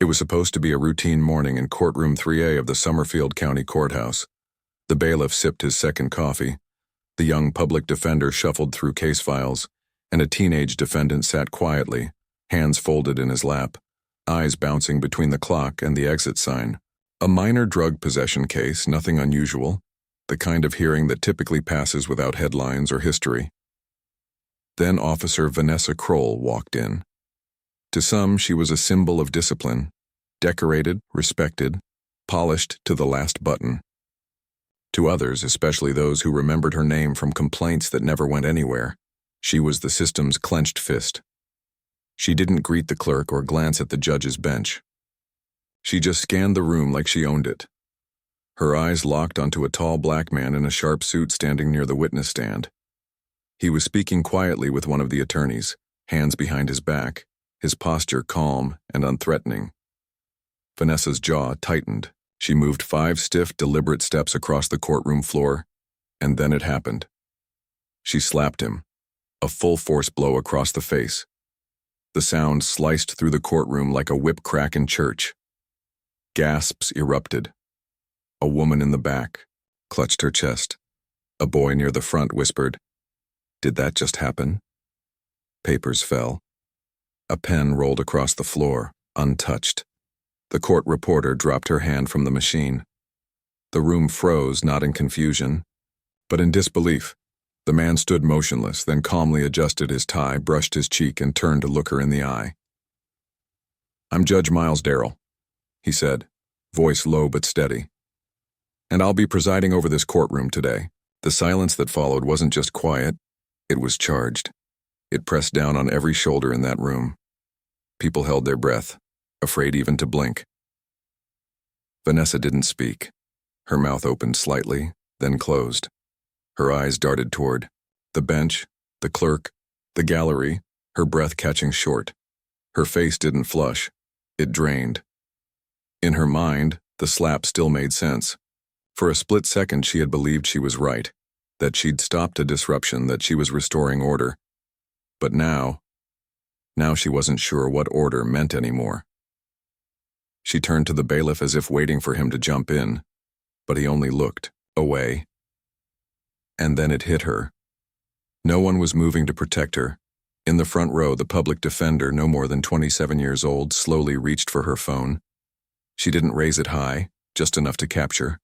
It was supposed to be a routine morning in Courtroom 3A of the Summerfield County Courthouse. The bailiff sipped his second coffee. The young public defender shuffled through case files, and a teenage defendant sat quietly, hands folded in his lap, eyes bouncing between the clock and the exit sign. A minor drug possession case, nothing unusual, the kind of hearing that typically passes without headlines or history. Then Officer Vanessa Kroll walked in. To some, she was a symbol of discipline, decorated, respected, polished to the last button. To others, especially those who remembered her name from complaints that never went anywhere, she was the system's clenched fist. She didn't greet the clerk or glance at the judge's bench. She just scanned the room like she owned it. Her eyes locked onto a tall black man in a sharp suit standing near the witness stand. He was speaking quietly with one of the attorneys, hands behind his back, his posture calm and unthreatening. Vanessa's jaw tightened. She moved 5 stiff, deliberate steps across the courtroom floor, and then it happened. She slapped him, a full-force blow across the face. The sound sliced through the courtroom like a whip crack in church. Gasps erupted. A woman in the back clutched her chest. A boy near the front whispered, "Did that just happen?" Papers fell. A pen rolled across the floor, untouched. The court reporter dropped her hand from the machine. The room froze, not in confusion, but in disbelief. The man stood motionless, then calmly adjusted his tie, brushed his cheek, and turned to look her in the eye. "I'm Judge Miles Darrell," he said, voice low but steady. "And I'll be presiding over this courtroom today." The silence that followed wasn't just quiet, it was charged. It pressed down on every shoulder in that room. People held their breath, afraid even to blink. Vanessa didn't speak. Her mouth opened slightly, then closed. Her eyes darted toward the bench, the clerk, the gallery, her breath catching short. Her face didn't flush. It drained. In her mind, the slap still made sense. For a split second she had believed she was right, that she'd stopped a disruption, that she was restoring order. But now she wasn't sure what order meant anymore. She turned to the bailiff as if waiting for him to jump in, but he only looked away. And then it hit her. No one was moving to protect her. In the front row, the public defender, no more than 27 years old, slowly reached for her phone. She didn't raise it high, just enough to capture.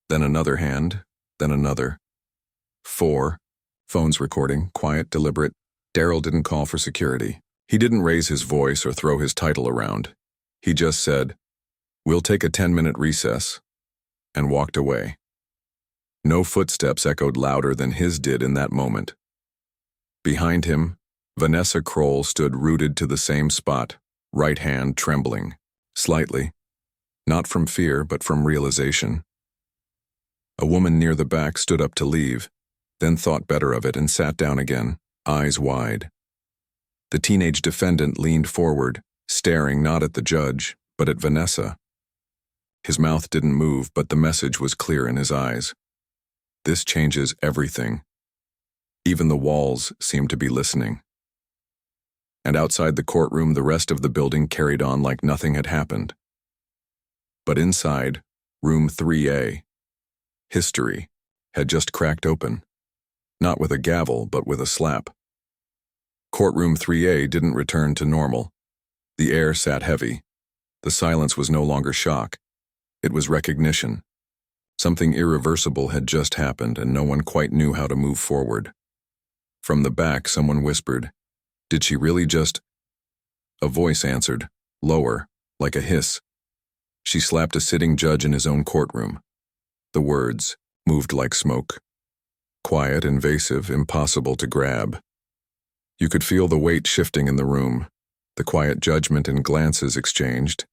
Then another hand, then another. 4. Phones recording, quiet, deliberate. Darrell didn't call for security. He didn't raise his voice or throw his title around. He just said, "We'll take a 10-minute recess," and walked away. No footsteps echoed louder than his did in that moment. Behind him, Vanessa Kroll stood rooted to the same spot, right hand trembling, slightly, not from fear but from realization. A woman near the back stood up to leave, then thought better of it and sat down again, eyes wide. The teenage defendant leaned forward, staring not at the judge, but at Vanessa. His mouth didn't move, but the message was clear in his eyes. This changes everything. Even the walls seemed to be listening. And outside the courtroom, the rest of the building carried on like nothing had happened. But inside, room 3A, history had just cracked open. Not with a gavel, but with a slap. Courtroom 3A didn't return to normal. The air sat heavy. The silence was no longer shock. It was recognition. Something irreversible had just happened, and no one quite knew how to move forward. From the back, someone whispered, "Did she really just—" A voice answered, lower, like a hiss. She slapped a sitting judge in his own courtroom. The words moved like smoke. Quiet, invasive, impossible to grab. You could feel the weight shifting in the room, the quiet judgment and glances exchanged,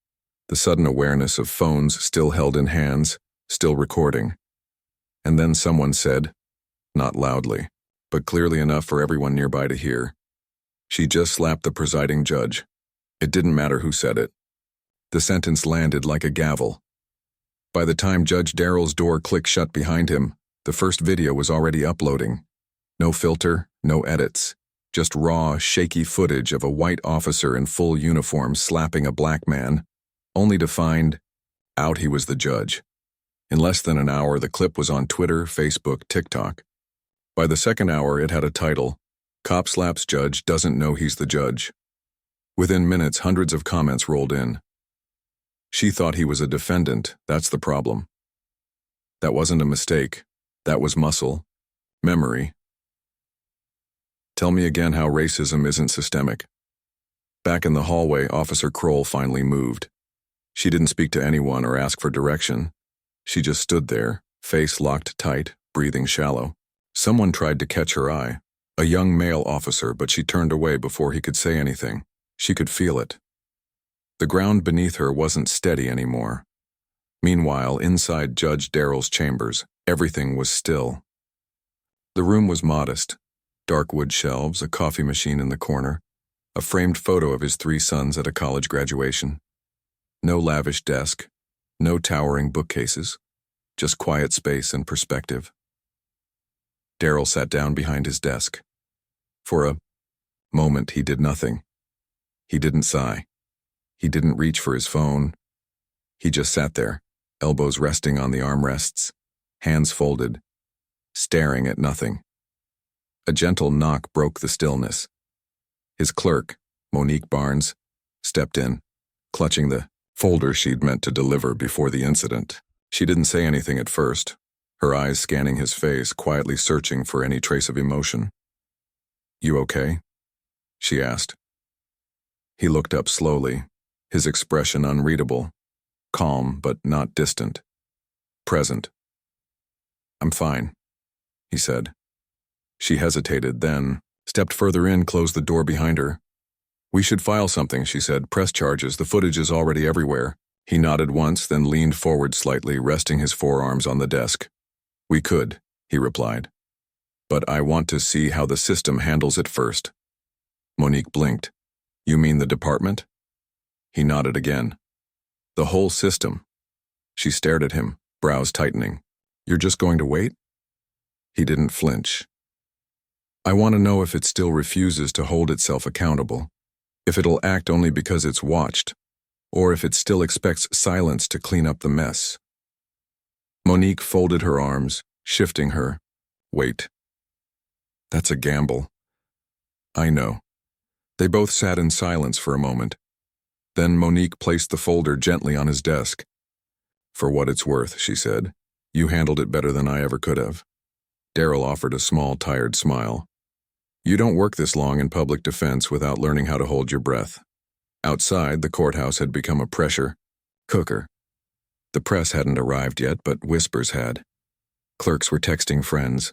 the sudden awareness of phones still held in hands, still recording. And then someone said, not loudly, but clearly enough for everyone nearby to hear, "She just slapped the presiding judge." It didn't matter who said it. The sentence landed like a gavel. By the time Judge Darrell's door clicked shut behind him, the first video was already uploading. No filter, no edits. Just raw, shaky footage of a white officer in full uniform slapping a black man, only to find out he was the judge. In less than an hour, the clip was on Twitter, Facebook, TikTok. By the second hour, it had a title, "Cop Slaps Judge Doesn't Know He's the Judge." Within minutes, hundreds of comments rolled in. She thought he was a defendant, that's the problem. That wasn't a mistake. That was muscle. Memory. Tell me again how racism isn't systemic. Back in the hallway, Officer Kroll finally moved. She didn't speak to anyone or ask for direction. She just stood there, face locked tight, breathing shallow. Someone tried to catch her eye, a young male officer, but she turned away before he could say anything. She could feel it. The ground beneath her wasn't steady anymore. Meanwhile, inside Judge Darrell's chambers, everything was still. The room was modest. Dark wood shelves, a coffee machine in the corner, a framed photo of his 3 sons at a college graduation. No lavish desk, no towering bookcases, just quiet space and perspective. Darrell sat down behind his desk. For a moment, he did nothing. He didn't sigh. He didn't reach for his phone. He just sat there, elbows resting on the armrests, hands folded, staring at nothing. A gentle knock broke the stillness. His clerk, Monique Barnes, stepped in, clutching the folder she'd meant to deliver before the incident. She didn't say anything at first, her eyes scanning his face, quietly searching for any trace of emotion. "You okay?" she asked. He looked up slowly, his expression unreadable, calm but not distant, present. "I'm fine," he said. She hesitated, then stepped further in, closed the door behind her. "We should file something," she said. "Press charges. The footage is already everywhere." He nodded once, then leaned forward slightly, resting his forearms on the desk. "We could," he replied. "But I want to see how the system handles it first." Monique blinked. "You mean the department?" He nodded again. "The whole system." She stared at him, brows tightening. "You're just going to wait?" He didn't flinch. "I want to know if it still refuses to hold itself accountable, if it'll act only because it's watched, or if it still expects silence to clean up the mess." Monique folded her arms, shifting her. "Wait. That's a gamble." "I know." They both sat in silence for a moment. Then Monique placed the folder gently on his desk. "For what it's worth," she said, "you handled it better than I ever could have." Darrell offered a small, tired smile. "You don't work this long in public defense without learning how to hold your breath." Outside, the courthouse had become a pressure cooker. The press hadn't arrived yet, but whispers had. Clerks were texting friends.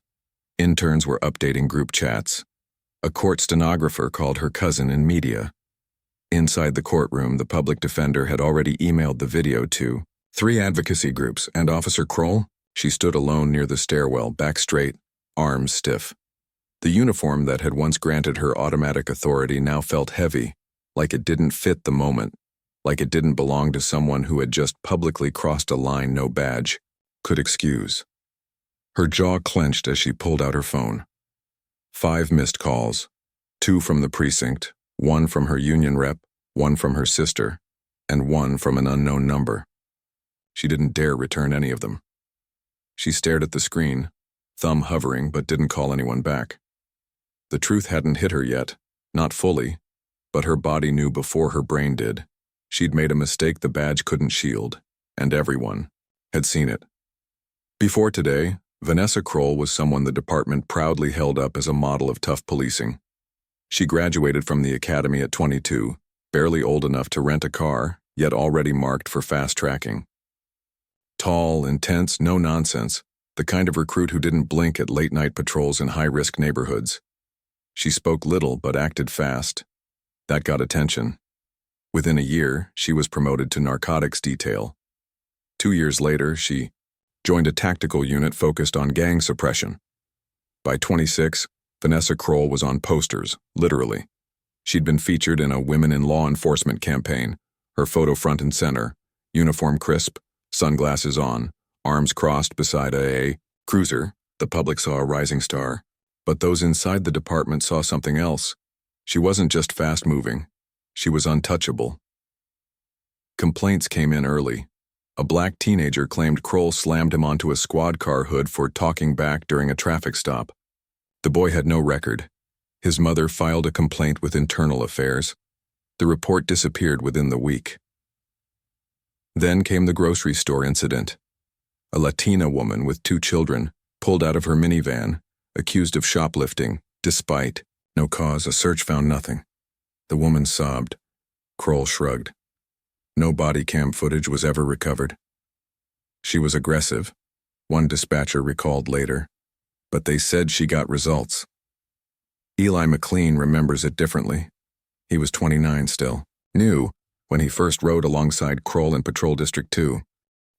Interns were updating group chats. A court stenographer called her cousin in media. Inside the courtroom, the public defender had already emailed the video to 3 advocacy groups, and Officer Kroll, she stood alone near the stairwell, back straight, arms stiff. The uniform that had once granted her automatic authority now felt heavy, like it didn't fit the moment, like it didn't belong to someone who had just publicly crossed a line no badge could excuse. Her jaw clenched as she pulled out her phone. 5 missed calls, 2 from the precinct, 1 from her union rep, 1 from her sister, and 1 from an unknown number. She didn't dare return any of them. She stared at the screen, thumb hovering, but didn't call anyone back. The truth hadn't hit her yet, not fully, but her body knew before her brain did. She'd made a mistake the badge couldn't shield, and everyone had seen it. Before today, Vanessa Kroll was someone the department proudly held up as a model of tough policing. She graduated from the academy at 22, barely old enough to rent a car, yet already marked for fast tracking. Tall, intense, no nonsense, the kind of recruit who didn't blink at late-night patrols in high-risk neighborhoods. She spoke little but acted fast. That got attention. Within a year, she was promoted to narcotics detail. 2 years later, she joined a tactical unit focused on gang suppression. By 26, Vanessa Kroll was on posters, literally. She'd been featured in a Women in Law Enforcement campaign, her photo front and center, uniform crisp, sunglasses on, arms crossed beside a cruiser. The public saw a rising star. But those inside the department saw something else. She wasn't just fast-moving. She was untouchable. Complaints came in early. A black teenager claimed Kroll slammed him onto a squad car hood for talking back during a traffic stop. The boy had no record. His mother filed a complaint with Internal Affairs. The report disappeared within the week. Then came the grocery store incident. A Latina woman with 2 children pulled out of her minivan, accused of shoplifting, despite no cause. A search found nothing. The woman sobbed. Kroll shrugged. No body cam footage was ever recovered. She was aggressive, one dispatcher recalled later, but they said she got results. Eli McLean remembers it differently. He was 29 still. Knew when he first rode alongside Kroll in Patrol District 2.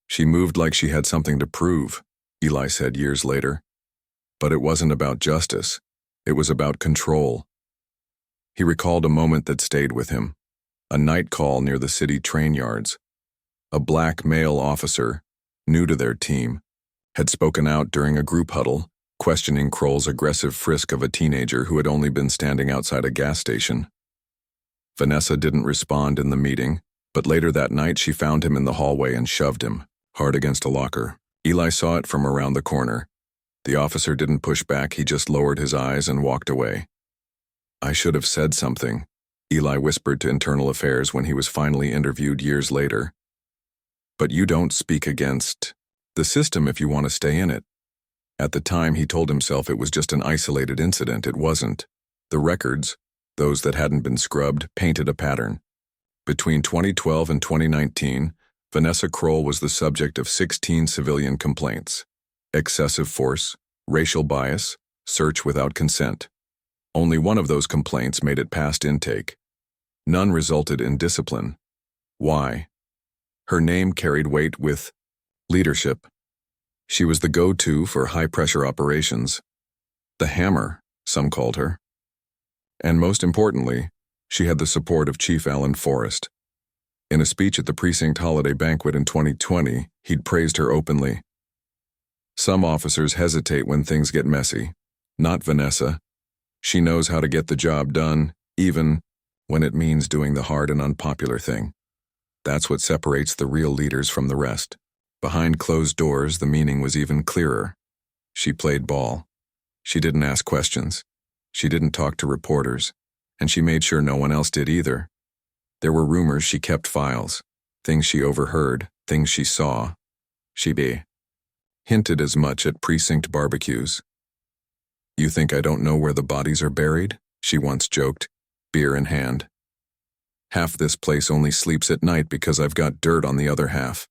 She moved like she had something to prove, Eli said years later. But it wasn't about justice. It was about control. He recalled a moment that stayed with him. A night call near the city train yards. A black male officer, new to their team, had spoken out during a group huddle, questioning Kroll's aggressive frisk of a teenager who had only been standing outside a gas station. Vanessa didn't respond in the meeting, but later that night she found him in the hallway and shoved him, hard against a locker. Eli saw it from around the corner. The officer didn't push back, he just lowered his eyes and walked away. I should have said something, Eli whispered to Internal Affairs when he was finally interviewed years later. But you don't speak against the system if you want to stay in it. At the time, he told himself it was just an isolated incident. It wasn't. The records, those that hadn't been scrubbed, painted a pattern. Between 2012 and 2019, Vanessa Kroll was the subject of 16 civilian complaints. Excessive force, racial bias, search without consent. Only one of those complaints made it past intake. None resulted in discipline. Why? Her name carried weight with leadership. She was the go-to for high-pressure operations. The Hammer, some called her. And most importantly, she had the support of Chief Alan Forrest. In a speech at the precinct holiday banquet in 2020, he'd praised her openly. Some officers hesitate when things get messy. Not Vanessa. She knows how to get the job done, even when it means doing the hard and unpopular thing. That's what separates the real leaders from the rest. Behind closed doors, the meaning was even clearer. She played ball. She didn't ask questions. She didn't talk to reporters. And she made sure no one else did either. There were rumors, she kept files. Things she overheard, things she saw. She hinted as much at precinct barbecues. You think I don't know where the bodies are buried? She once joked, beer in hand. Half this place only sleeps at night because I've got dirt on the other half.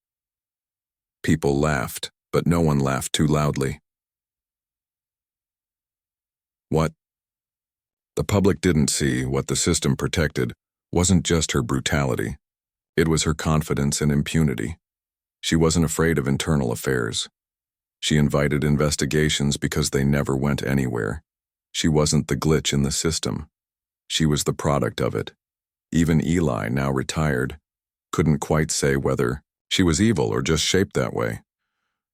People laughed, but no one laughed too loudly. What the public didn't see, what the system protected, wasn't just her brutality. It was her confidence and impunity. She wasn't afraid of Internal Affairs. She invited investigations because they never went anywhere. She wasn't the glitch in the system. She was the product of it. Even Eli, now retired, couldn't quite say whether she was evil or just shaped that way.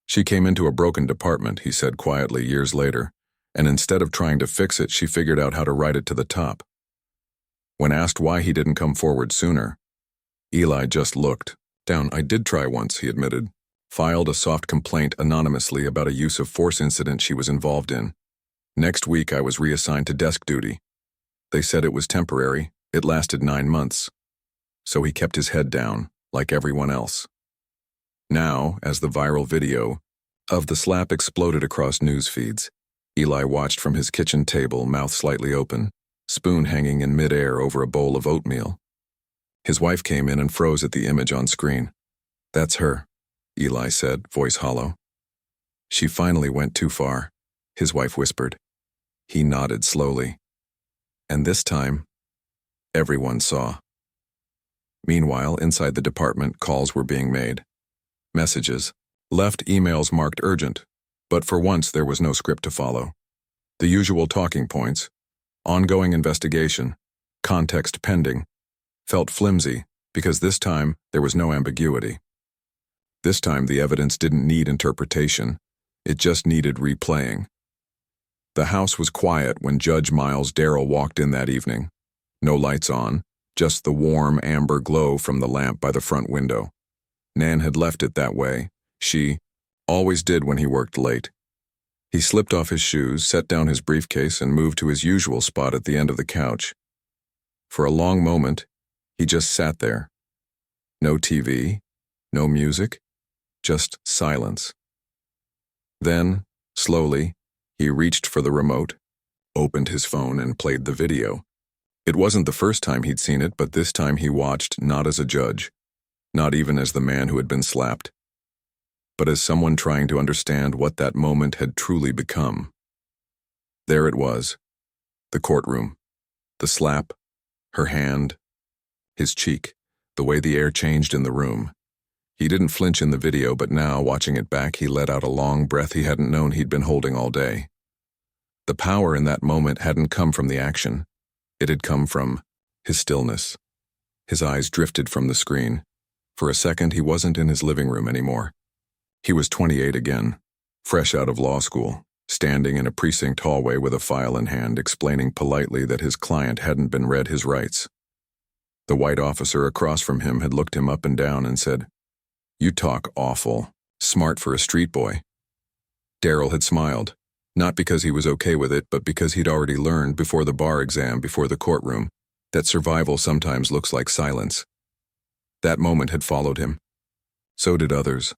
She came into a broken department, he said quietly years later, and instead of trying to fix it, she figured out how to ride it to the top. When asked why he didn't come forward sooner, Eli just looked down. I did try once, he admitted. Filed a soft complaint anonymously about a use of force incident she was involved in. Next week, I was reassigned to desk duty. They said it was temporary. It lasted 9 months. So he kept his head down, like everyone else. Now, as the viral video of the slap exploded across news feeds, Eli watched from his kitchen table, mouth slightly open, spoon hanging in midair over a bowl of oatmeal. His wife came in and froze at the image on screen. That's her, Eli said, voice hollow. She finally went too far, his wife whispered. He nodded slowly. And this time, everyone saw. Meanwhile, inside the department, calls were being made. Messages. Left emails marked urgent, but for once there was no script to follow. The usual talking points, ongoing investigation, context pending, felt flimsy because this time there was no ambiguity. This time the evidence didn't need interpretation, it just needed replaying. The house was quiet when Judge Miles Darrell walked in that evening. No lights on, just the warm amber glow from the lamp by the front window. Nan had left it that way. She always did when he worked late. He slipped off his shoes, set down his briefcase, and moved to his usual spot at the end of the couch. For a long moment, he just sat there. No TV, no music, just silence. Then, slowly, he reached for the remote, opened his phone, and played the video. It wasn't the first time he'd seen it, but this time he watched not as a judge, not even as the man who had been slapped, but as someone trying to understand what that moment had truly become. There it was, the courtroom, the slap, her hand, his cheek, the way the air changed in the room. He didn't flinch in the video, but now, watching it back, he let out a long breath he hadn't known he'd been holding all day. The power in that moment hadn't come from the action. It had come from his stillness. His eyes drifted from the screen. For a second, he wasn't in his living room anymore. He was 28 again, fresh out of law school, standing in a precinct hallway with a file in hand, explaining politely that his client hadn't been read his rights. The white officer across from him had looked him up and down and said, "You talk awful. Smart for a street boy." Darrell had smiled, not because he was okay with it, but because he'd already learned before the bar exam, before the courtroom, that survival sometimes looks like silence. That moment had followed him. So did others.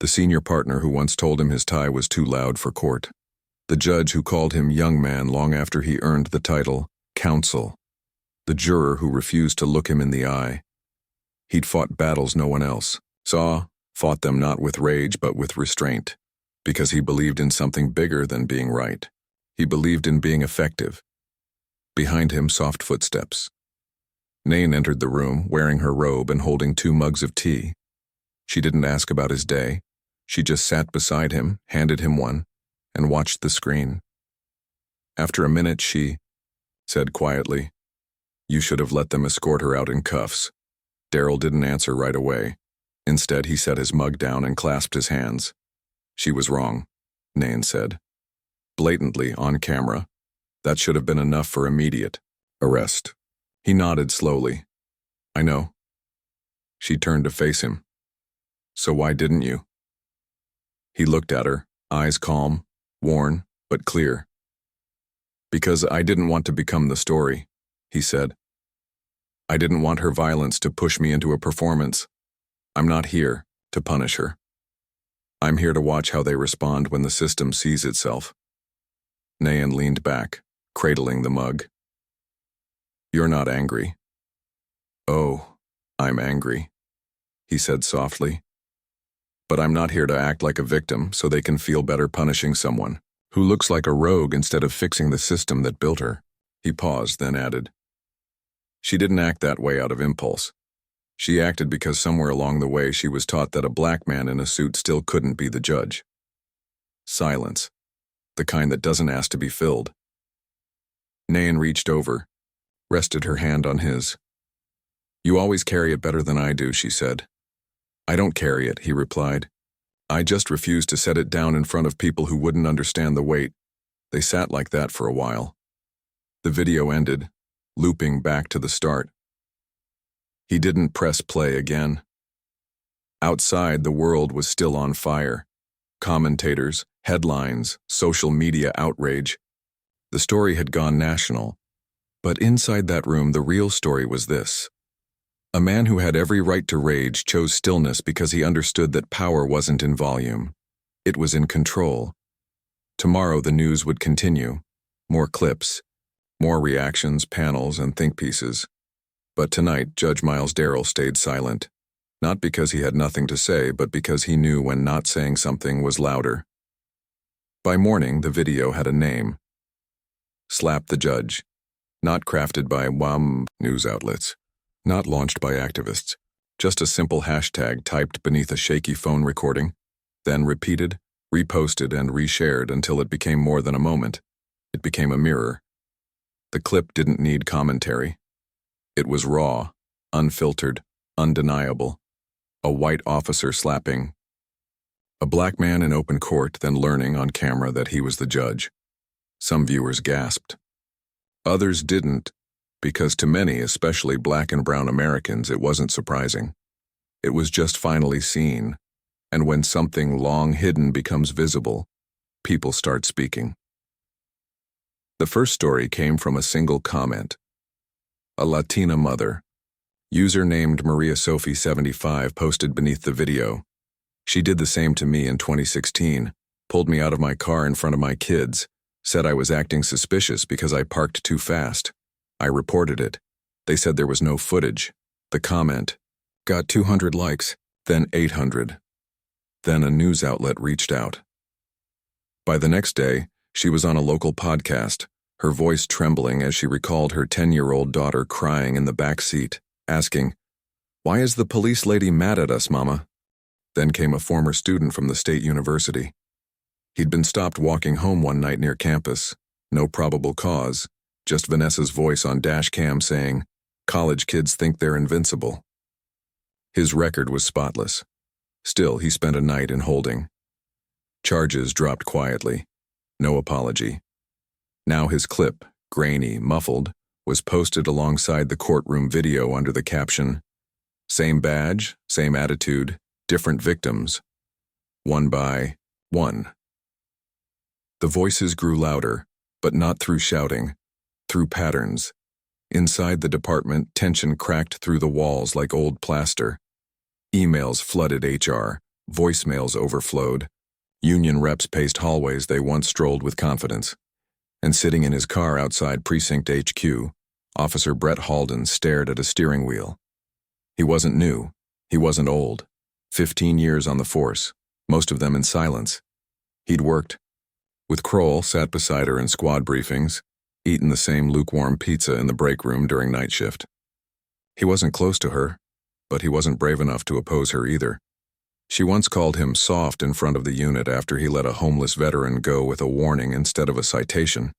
The senior partner who once told him his tie was too loud for court. The judge who called him young man long after he earned the title counsel. The juror who refused to look him in the eye. He'd fought battles no one else fought them not with rage but with restraint, because he believed in something bigger than being right. He believed in being effective. Behind him, soft footsteps. Nan entered the room, wearing her robe and holding 2 mugs of tea. She didn't ask about his day. She just sat beside him, handed him one, and watched the screen. After a minute, she said quietly, "You should have let them escort her out in cuffs." Darrell didn't answer right away. Instead, he set his mug down and clasped his hands. "She was wrong," Nan said. Blatantly, on camera. That should have been enough for immediate arrest. He nodded slowly. "I know." She turned to face him. "So why didn't you?" He looked at her, eyes calm, worn, but clear. "Because I didn't want to become the story," he said. "I didn't want her violence to push me into a performance. I'm not here to punish her. I'm here to watch how they respond when the system sees itself." Nan leaned back, cradling the mug. "You're not angry." "Oh, I'm angry," he said softly. "But I'm not here to act like a victim so they can feel better punishing someone who looks like a rogue instead of fixing the system that built her." He paused, then added, "She didn't act that way out of impulse. She acted because somewhere along the way she was taught that a black man in a suit still couldn't be the judge." Silence. The kind that doesn't ask to be filled. Nan reached over, rested her hand on his. "You always carry it better than I do," she said. "I don't carry it," he replied. "I just refuse to set it down in front of people who wouldn't understand the weight." They sat like that for a while. The video ended, looping back to the start. He didn't press play again. Outside, the world was still on fire. Commentators, headlines, social media outrage. The story had gone national. But inside that room, the real story was this. A man who had every right to rage chose stillness because he understood that power wasn't in volume. It was in control. Tomorrow, the news would continue. More clips, more reactions, panels, and think pieces. But tonight, Judge Miles Darrell stayed silent. Not because he had nothing to say, but because he knew when not saying something was louder. By morning, the video had a name. Slap the Judge. Not crafted by news outlets. Not launched by activists. Just a simple hashtag typed beneath a shaky phone recording, then repeated, reposted, and reshared until it became more than a moment. It became a mirror. The clip didn't need commentary. It was raw, unfiltered, undeniable. A white officer slapping a black man in open court, then learning on camera that he was the judge. Some viewers gasped. Others didn't, because to many, especially Black and brown Americans, it wasn't surprising. It was just finally seen, and when something long hidden becomes visible, people start speaking. The first story came from a single comment. A Latina mother, user named Maria Sophie 75, posted beneath the video. She did the same to me in 2016, pulled me out of my car in front of my kids, said I was acting suspicious because I parked too fast. I reported it. They said there was no footage. The comment got 200 likes, then 800. Then a news outlet reached out. By the next day, she was on a local podcast, her voice trembling as she recalled her 10-year-old daughter crying in the back seat, asking, "Why is the police lady mad at us, Mama?" Then came a former student from the state university. He'd been stopped walking home one night near campus. No probable cause, just Vanessa's voice on dash cam saying, "College kids think they're invincible." His record was spotless. Still, he spent a night in holding. Charges dropped quietly. No apology. Now his clip, grainy, muffled, was posted alongside the courtroom video under the caption, "Same badge, same attitude, different victims. One by one." The voices grew louder, but not through shouting, through patterns. Inside the department, tension cracked through the walls like old plaster. Emails flooded HR, voicemails overflowed. Union reps paced hallways they once strolled with confidence. And sitting in his car outside Precinct HQ, Officer Brett Halden stared at a steering wheel. He wasn't new. He wasn't old. 15 years on the force, most of them in silence. He'd worked with Kroll, sat beside her in squad briefings, eaten the same lukewarm pizza in the break room during night shift. He wasn't close to her, but he wasn't brave enough to oppose her either. She once called him soft in front of the unit after he let a homeless veteran go with a warning instead of a citation.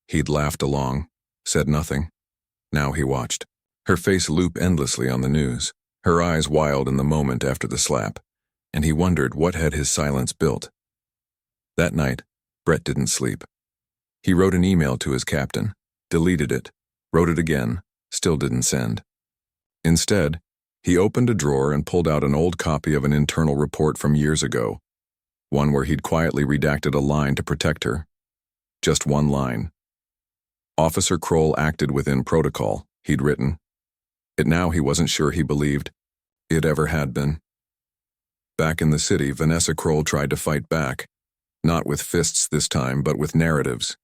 He'd laughed along, said nothing. Now he watched. Her face loop endlessly on the news, her eyes wild in the moment after the slap, and he wondered what had his silence built. That night, Brett didn't sleep. He wrote an email to his captain, deleted it, wrote it again, still didn't send. Instead, he opened a drawer and pulled out an old copy of an internal report from years ago, one where he'd quietly redacted a line to protect her. Just one line. Officer Kroll acted within protocol, he'd written. It now he wasn't sure he believed it ever had been. Back in the city, Vanessa Kroll tried to fight back, not with fists this time, but with narratives.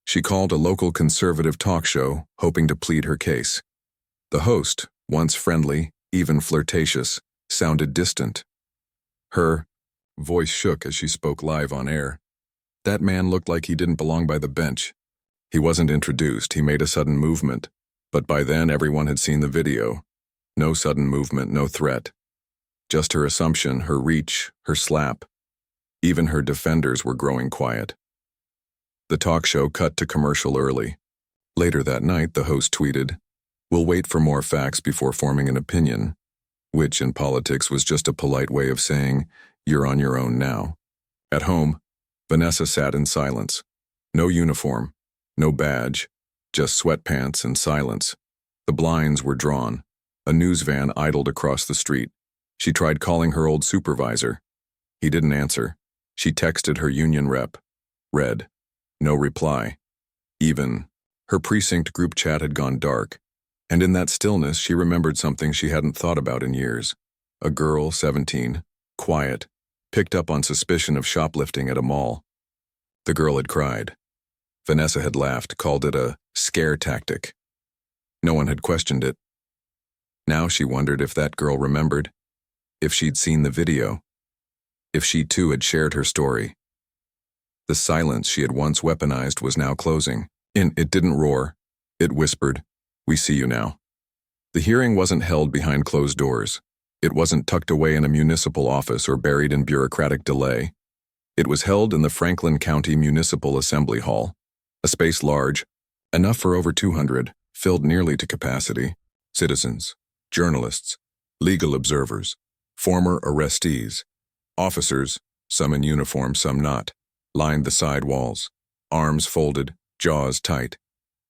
She called a local conservative talk show, hoping to plead her case. The host, once friendly, even flirtatious, sounded distant. Her voice shook as she spoke live on air. That man looked like he didn't belong by the bench. He wasn't introduced, he made a sudden movement, but by then everyone had seen the video. No sudden movement, no threat. Just her assumption, her reach, her slap. Even her defenders were growing quiet. The talk show cut to commercial early. Later that night, the host tweeted, "We'll wait for more facts before forming an opinion," which in politics was just a polite way of saying, "You're on your own now." At home, Vanessa sat in silence. No uniform, no badge, just sweatpants and silence. The blinds were drawn. A news van idled across the street. She tried calling her old supervisor. He didn't answer. She texted her union rep. Read. No reply. Even. Her precinct group chat had gone dark. And in that stillness, she remembered something she hadn't thought about in years. A girl, 17, quiet, picked up on suspicion of shoplifting at a mall. The girl had cried. Vanessa had laughed, called it a scare tactic. No one had questioned it. Now she wondered if that girl remembered, if she'd seen the video, if she too had shared her story. The silence she had once weaponized was now closing. It didn't roar. It whispered, "We see you now." The hearing wasn't held behind closed doors. It wasn't tucked away in a municipal office or buried in bureaucratic delay. It was held in the Franklin County Municipal Assembly Hall, a space large, enough for over 200, filled nearly to capacity, citizens, journalists, legal observers, former arrestees, officers, some in uniform, some not, lined the side walls. arms folded, jaws tight.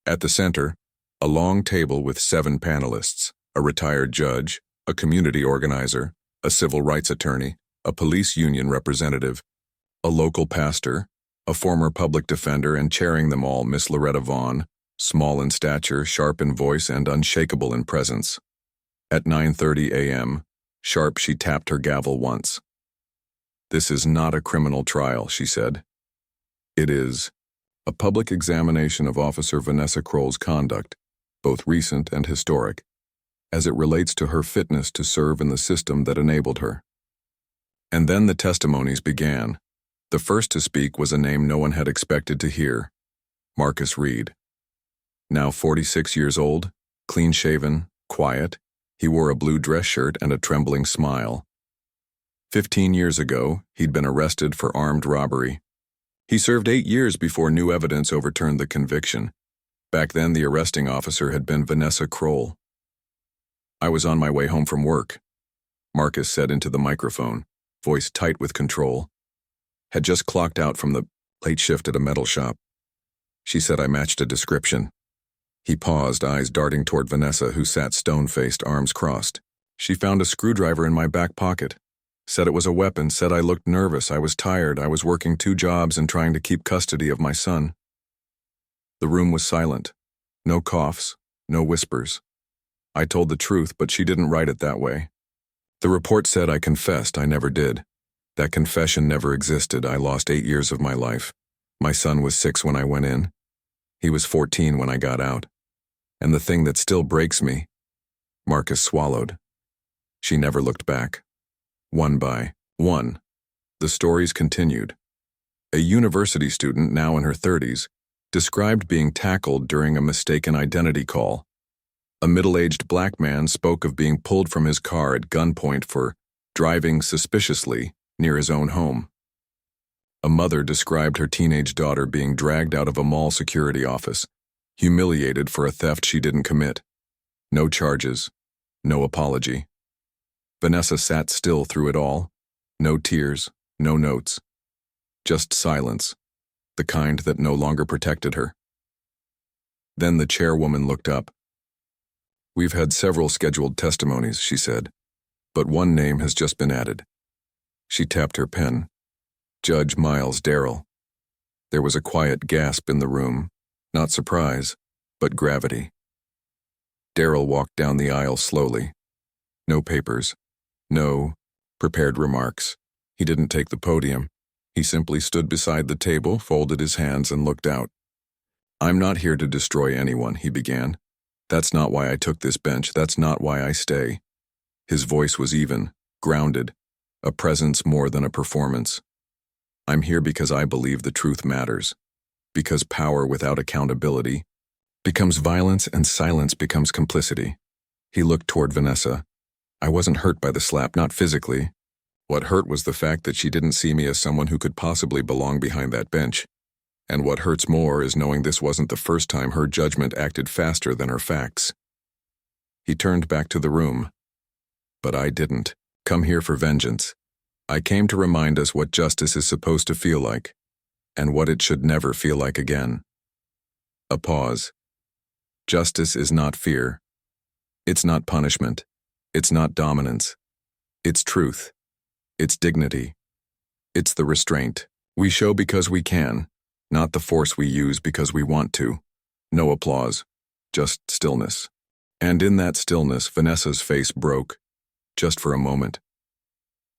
At the center, a long table with 7 panelists, a retired judge, a community organizer, a civil rights attorney, a police union representative, a local pastor, a former public defender, and chairing them all, Miss Loretta Vaughn, small in stature, sharp in voice, and unshakable in presence. At 9:30 a.m., sharp, she tapped her gavel once. "This is not a criminal trial," she said. "It is a public examination of Officer Vanessa Kroll's conduct, both recent and historic, as it relates to her fitness to serve in the system that enabled her." And then the testimonies began. The first to speak was a name no one had expected to hear: Marcus Reed. Now 46 years old, clean-shaven, quiet, he wore a blue dress shirt and a trembling smile. 15 years ago, he'd been arrested for armed robbery. He served 8 years before new evidence overturned the conviction. Back then, the arresting officer had been Vanessa Kroll. "I was on my way home from work," Marcus said into the microphone, voice tight with control. "Had just clocked out from the late shift at a metal shop. She said I matched a description." He paused, eyes darting toward Vanessa, who sat stone-faced, arms crossed. "She found a screwdriver in my back pocket. Said it was a weapon, said I looked nervous, I was tired, I was working 2 jobs and trying to keep custody of my son." The room was silent. No coughs, no whispers. "I told the truth, but she didn't write it that way. The report said I confessed, I never did. That confession never existed. I lost 8 years of my life. My son was 6 when I went in. He was 14 when I got out. And the thing that still breaks me," Marcus swallowed, "she never looked back." One by one, the stories continued. A university student, now in her 30s, described being tackled during a mistaken identity call. A middle-aged black man spoke of being pulled from his car at gunpoint for driving suspiciously near his own home. A mother described her teenage daughter being dragged out of a mall security office, humiliated for a theft she didn't commit. No charges, no apology. Vanessa sat still through it all. No tears, no notes. Just silence, the kind that no longer protected her. Then the chairwoman looked up. "We've had several scheduled testimonies," she said, "but one name has just been added." She tapped her pen. "Judge Miles Darrell." There was a quiet gasp in the room, not surprise, but gravity. Darrell walked down the aisle slowly. No papers. No prepared remarks. He didn't take the podium. He simply stood beside the table, folded his hands, and looked out. "I'm not here to destroy anyone," he began. "That's not why I took this bench. That's not why I stay." His voice was even, grounded, a presence more than a performance. "I'm here because I believe the truth matters. Because power without accountability becomes violence and silence becomes complicity." He looked toward Vanessa. "I wasn't hurt by the slap, not physically. What hurt was the fact that she didn't see me as someone who could possibly belong behind that bench. And what hurts more is knowing this wasn't the first time her judgment acted faster than her facts." He turned back to the room. "But I didn't come here for vengeance. I came to remind us what justice is supposed to feel like, and what it should never feel like again." A pause. Justice is not fear. It's not punishment. It's not dominance. It's truth. It's dignity. It's the restraint we show because we can, not the force we use because we want to. No applause, just stillness. And in that stillness, Vanessa's face broke, just for a moment.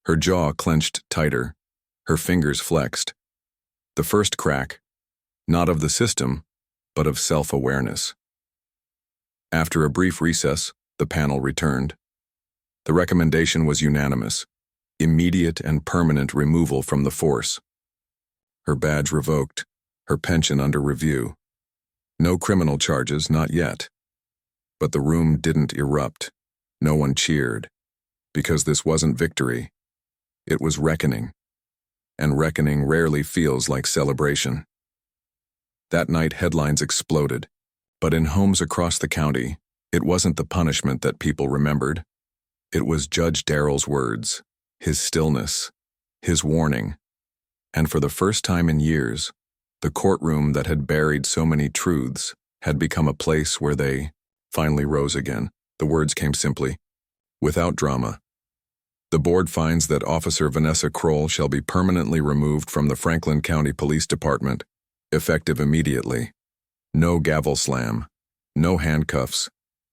Her jaw clenched tighter, her fingers flexed. The first crack, not of the system, but of self-awareness. After a brief recess, the panel returned. The recommendation was unanimous: immediate and permanent removal from the force. Her badge revoked, her pension under review. No criminal charges, not yet. But the room didn't erupt. No one cheered. Because this wasn't victory. It was reckoning. And reckoning rarely feels like celebration. That night, headlines exploded. But in homes across the county, it wasn't the punishment that people remembered. It was Judge Darrell's words, his stillness, his warning. And for the first time in years, The courtroom that had buried so many truths had become a place where they finally rose again. The words came simply, without drama. The board finds that Officer Vanessa Kroll shall be permanently removed from the Franklin County Police Department, effective immediately. No gavel slam, no handcuffs,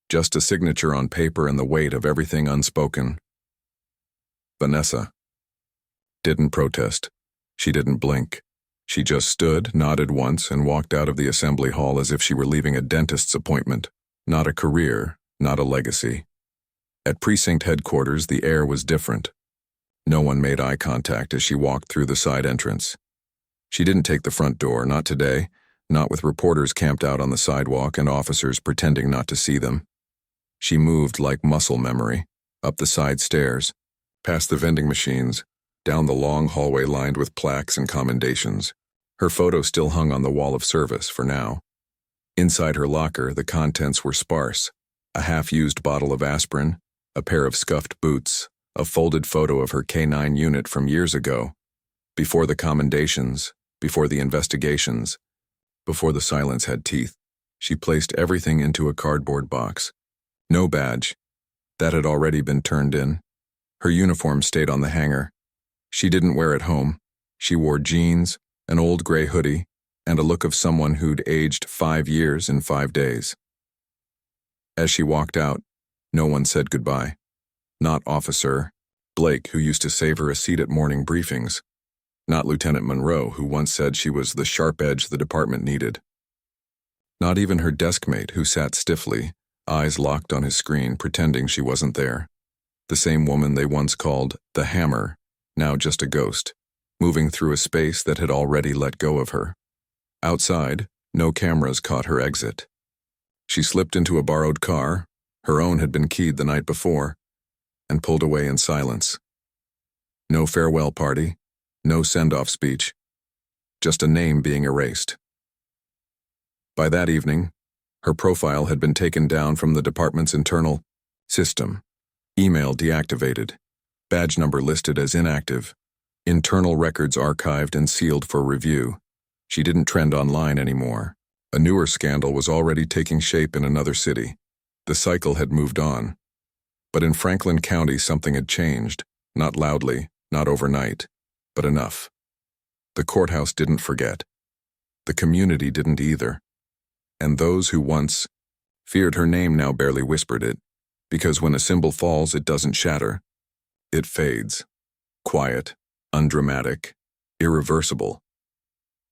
just a signature on paper and the weight of everything unspoken. Vanessa didn't protest. She didn't blink. She just stood, nodded once, and walked out of the assembly hall as if she were leaving a dentist's appointment. Not a career, not a legacy. At precinct headquarters, the air was different. No one made eye contact as she walked through the side entrance. She didn't take the front door, not today, not with reporters camped out on the sidewalk and officers pretending not to see them. She moved like muscle memory, up the side stairs, past the vending machines, down the long hallway lined with plaques and commendations. Her photo still hung on the wall of service for now. Inside her locker, the contents were sparse. A half-used bottle of aspirin, a pair of scuffed boots, a folded photo of her K-9 unit from years ago. Before the commendations, before the investigations, before the silence had teeth, she placed everything into a cardboard box. No badge. That had already been turned in. Her uniform stayed on the hanger. She didn't wear it home. She wore jeans, an old gray hoodie, and a look of someone who'd aged 5 years in 5 days. As she walked out, no one said goodbye. Not Officer Blake, who used to save her a seat at morning briefings. Not Lieutenant Monroe, who once said she was the sharp edge the department needed. Not even her deskmate, who sat stiffly, eyes locked on his screen, pretending she wasn't there. The same woman they once called the Hammer, now just a ghost, moving through a space that had already let go of her. Outside, no cameras caught her exit. She slipped into a borrowed car, her own had been keyed the night before, and pulled away in silence. No farewell party, no send-off speech, just a name being erased. By that evening, her profile had been taken down from the department's internal system. Email deactivated, badge number listed as inactive, internal records archived and sealed for review. She didn't trend online anymore. A newer scandal was already taking shape in another city. The cycle had moved on. But in Franklin County, something had changed, not loudly, not overnight, but enough. The courthouse didn't forget. The community didn't either. And those who once feared her name now barely whispered it, because when a symbol falls, it doesn't shatter. It fades. Quiet, undramatic, irreversible.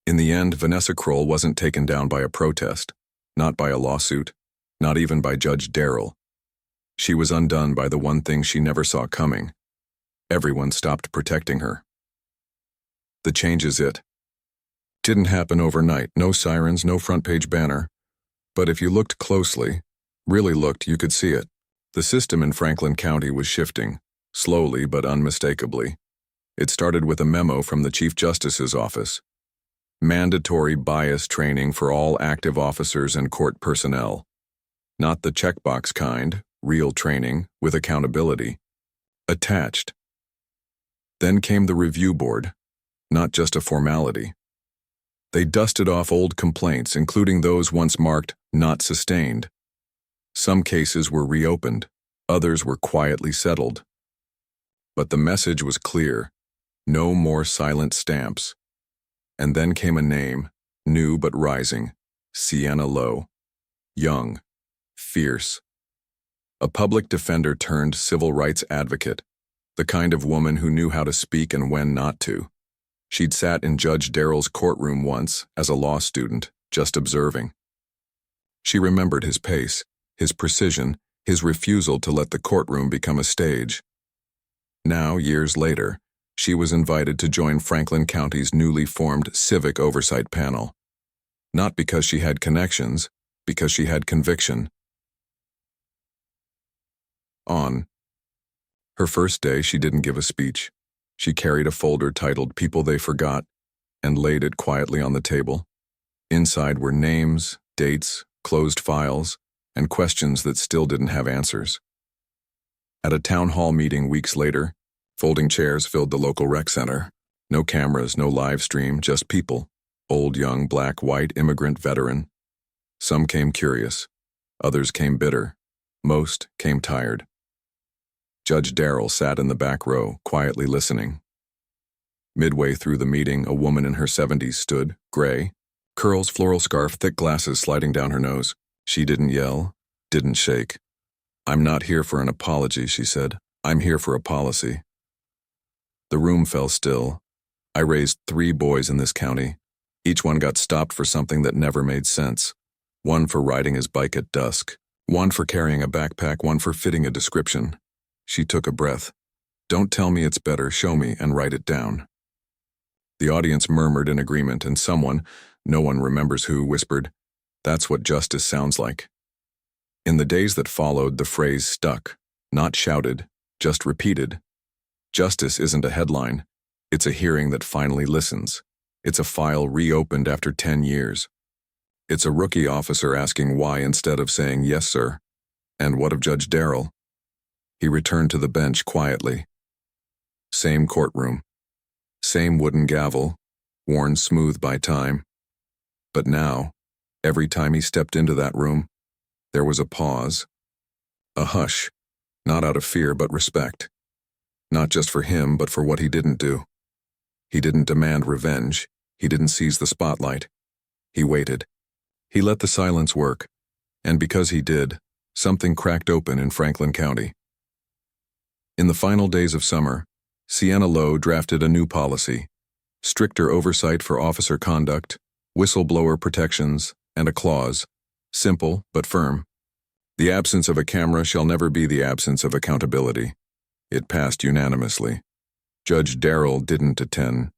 In the end, Vanessa Kroll wasn't taken down by a protest, not by a lawsuit, not even by Judge Darrell. She was undone by the one thing she never saw coming. Everyone stopped protecting her. The change is it. Didn't happen overnight, no sirens, no front-page banner. But if you looked closely, really looked, you could see it. The system in Franklin County was shifting, slowly but unmistakably. It started with a memo from the Chief Justice's office. Mandatory bias training for all active officers and court personnel. Not the checkbox kind, real training with accountability. Attached. Then came the review board, not just a formality. They dusted off old complaints, including those once marked not sustained. Some cases were reopened, others were quietly settled. But the message was clear: no more silent stamps. And then came a name, new but rising, Sienna Lowe. Young, fierce. A public defender turned civil rights advocate, the kind of woman who knew how to speak and when not to. She'd sat in Judge Darrell's courtroom once as a law student, just observing. She remembered his pace, his precision, his refusal to let the courtroom become a stage. Now, years later, she was invited to join Franklin County's newly formed Civic Oversight Panel. Not because she had connections, because she had conviction. On her first day, she didn't give a speech. She carried a folder titled People They Forgot and laid it quietly on the table. Inside were names, dates, closed files, and questions that still didn't have answers. At a town hall meeting weeks later, folding chairs filled the local rec center. No cameras, no live stream, just people. Old, young, black, white, immigrant, veteran. Some came curious. Others came bitter. Most came tired. Judge Darrell sat in the back row, quietly listening. Midway through the meeting, a woman in her 70s stood, gray, curls, floral scarf, thick glasses sliding down her nose. She didn't yell, didn't shake. "I'm not here for an apology," she said. "I'm here for a policy." The room fell still. I raised 3 boys in this county. Each one got stopped for something that never made sense. One for riding his bike at dusk. One for carrying a backpack. One for fitting a description. She took a breath. "Don't tell me it's better, show me and write it down." The audience murmured in agreement, and someone, no one remembers who, whispered, "That's what justice sounds like." In the days that followed, the phrase stuck, not shouted, just repeated. Justice isn't a headline. It's a hearing that finally listens. It's a file reopened after 10 years. It's a rookie officer asking why instead of saying, "Yes, sir." And what of Judge Darrell? He returned to the bench quietly. Same courtroom. Same wooden gavel, worn smooth by time. But now, every time he stepped into that room, there was a pause. A hush, not out of fear but respect. Not just for him, but for what he didn't do. He didn't demand revenge. He didn't seize the spotlight. He waited. He let the silence work. And because he did, something cracked open in Franklin County. In the final days of summer, Sienna Lowe drafted a new policy: stricter oversight for officer conduct, whistleblower protections, and a clause, simple but firm. The absence of a camera shall never be the absence of accountability. It passed unanimously. Judge Darrell didn't attend.